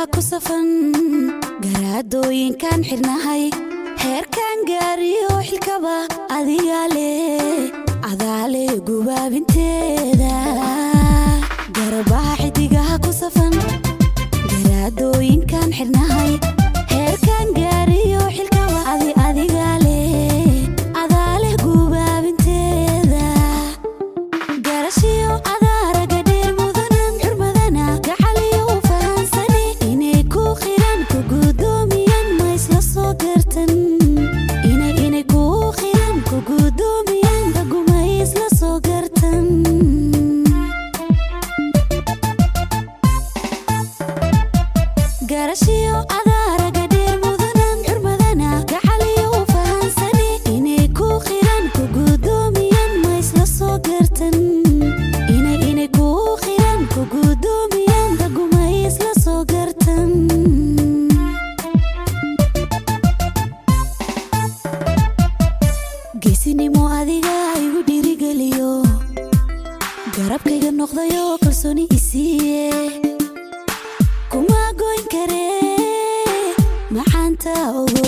ku safan garaadooyinkan xirnahay heerkan gaariyo xilkaba adaale gubaabinteeda garbaha xidigaha ku safan garaadooyinkan xirnahay heerkan gaariyo xilkaba adaale gubaabinteeda garashiyo adaaraga dheer mudanan xurmadana gacaliyo u fahansani inay ku qiran ku gudoomiyan ma isla soo gartan inay ku qiran ku gudoomiyan daguma isla soo gartan garashiyo adaaraga dheer mudanan xurmadana gacaliyo u fahansani inay ku qiran ku gudoomiyan ma isla soo gartan inay ku qiran ku gudoomiyan daguma isla soo gartan geesinimo adiga igu dhiirigeliyo garabkayga noqdayo kalsooni isiiye kuma goyn kare maxaanta ogo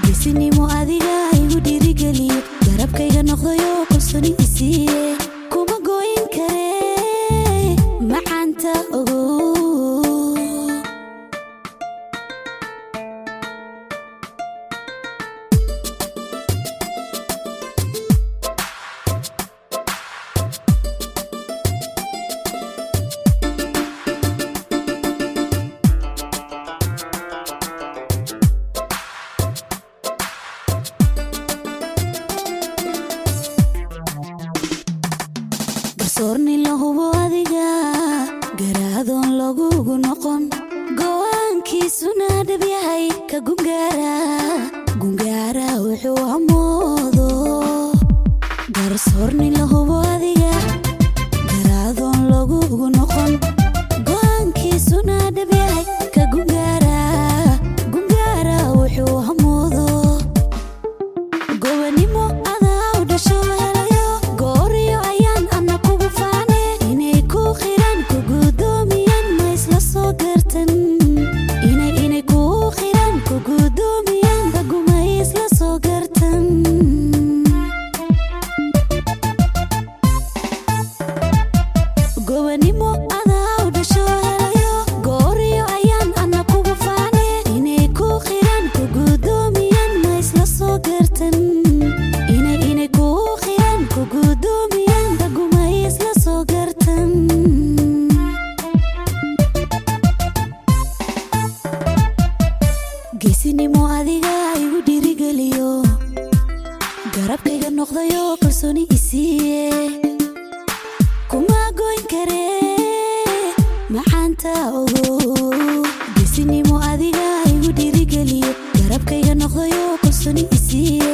geesinimo adiga igu dhiirigeliyo garabkayga noqdayo kalsooni isiiye kuma goyn kare maxaanta ogo garsoorni la hubo adiga garaadon lagugu noqon go'aankiisuna dhab yahay ka gungaara wuxuu amoodo garsoorni la hubo adiga garaadon lagugu noqon go'aankiisuna dhab yahay ka gungaara wuxuu amoodo gobanimo adaa u dhasho helayo gooriyo ayaan ana kugu faane inay ku qiran ku gudoomiyan ma isla soo gartan inay ku qiran ku gudoomiyan daguma isla soo gartan gobanimo adaa u dhasho helayo gooriyo ayaan ana kugu faane inay ku qiran ku gudoomiyan ma isla soo gartan inay ku qiran ku gudoomiyan daguma isla soo gartan geesinimo adiga igu dhiirigeliyo garabkayga noqdayo kalsooni isiiye kuma goyn kare maxaanta ogo geesinimo adiga igu dhiirigeliyo garabkayga noqdayo kalsooni isiiye